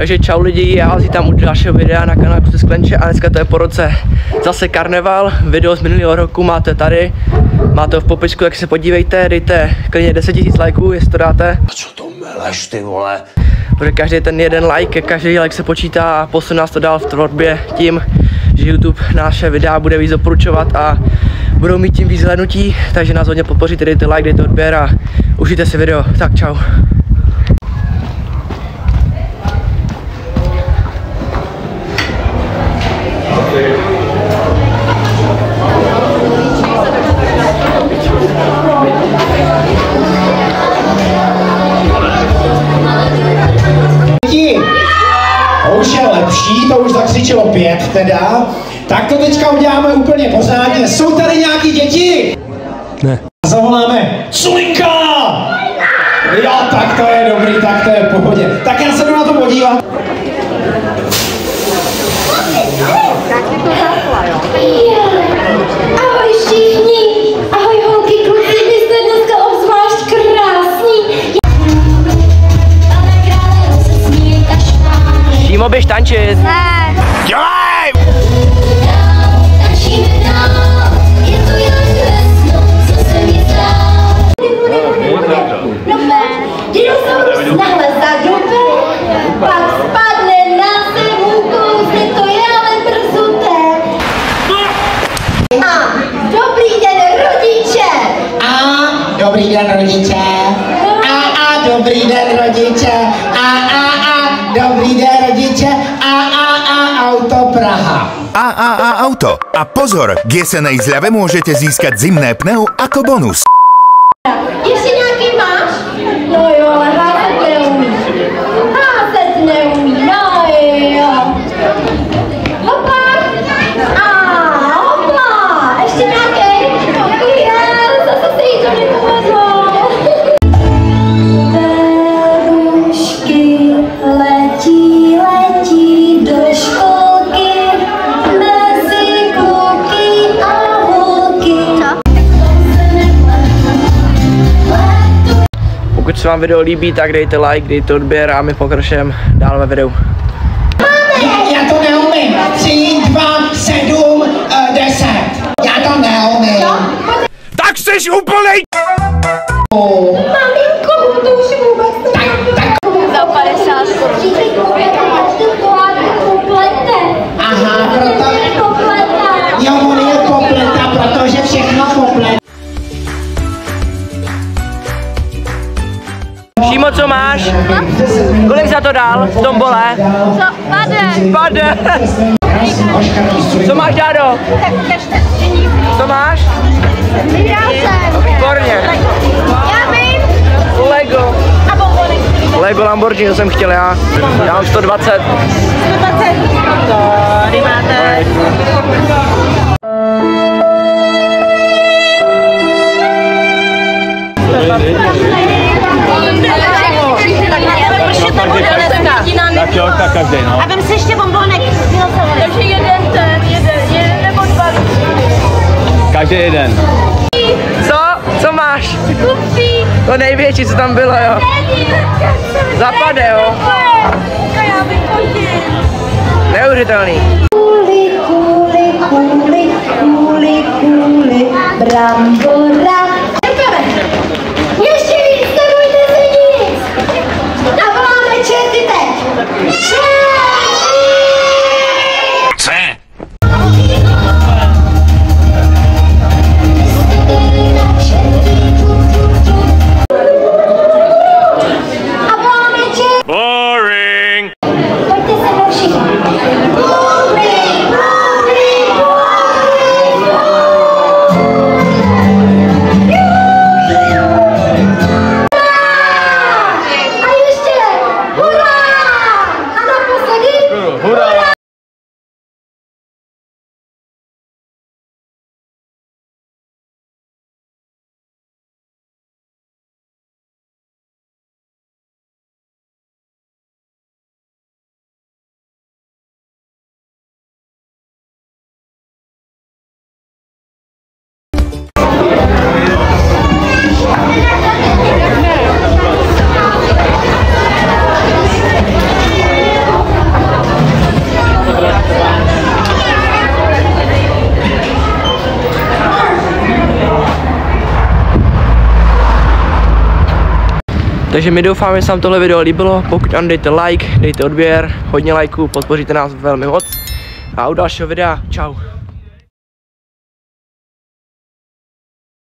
Takže čau lidi, já vás vítám u dalšího videa na kanálu Kluci z Klenče a dneska to je po roce zase karneval. Video z minulého roku máte tady, máte ho v popisku, tak se podívejte, dejte klidně 10 000 lajků, jestli to dáte. Co to meleš, ty vole? Protože každý ten jeden like, každý like se počítá a posune nás to dál v tvorbě tím, že YouTube naše videa bude víc doporučovat a budou mít tím víc hlednutí, takže nás hodně podpoříte, dejte like, dejte odběr a užijte si video. Tak čau. Už je lepší, to už zakřičelo 5 teda. Tak to teďka uděláme úplně pořádně. Jsou tady nějaký děti? Ne. Zavoláme Culinka! Jo, tak to je dobrý, tak to je v pohodě. Tak já se jdu na to podívat. Ahoj všichni! Ahoj holky, kluci, vy jste dneska obzvlášť krásní. Šímo, běž tančit. Ne. Dělej! Tančíme dál, je to jak vesno, co se mi zdá. Dinosaurus nahle zadupe, pak spadne na zem, kousne to je ale brzuté. A dobrý den rodiče! A dobrý den rodiče. A dobrý den rodiče. A dobrý den rodiče. A auto Praha. A auto. A pozor, k jesenej zľave môžete získať zimné pneu ako bonus. Ještě nějaký máš? No jo, ale házet neumí. Házet neumí, no jo. Hopa! A hopa! Ještě nějaký? Zase se jí to nepovedlo. Berušky letí do školky mezi kluky a holky. Pokud se vám video líbí, tak dejte like, dejte odběr a my pokračujeme dál ve videu. Já to neumím. 3, 2, 7, 10. Já to neumím. Tak jsi úplnej! Maminko, to už vůbec tak. Za 50 Aha, proto... Jo, on je popleta, protože všechno popleta. Šímo, co máš? Kolik za to dal v tombole? Pade. Co máš, Dádo? Co máš? Výborně. Já vím. Lego. A bombony. Lego Lamborghini, to jsem chtěl já. Já mám 120. 120. Tady máte. Tak jo, tak každý, no. A vem si ještě bombonek. Takže jeden nebo dva. Každý jeden. Co máš? Kupí. To největší, co tam bylo, jo. Zapade, jo. Já vychodím. Neuvěřitelný. Kuli, brambora. Ještě víc, nebojte se nic. A voláme čerty teď. Co? A voláme čerty. Boring! Pojďte se mnou všichni. Kuli. Takže my doufáme, že se vám tohle video líbilo. Pokud ano, dejte like, dejte odběr, hodně lajků, podpoříte nás velmi moc. A u dalšího videa, čau.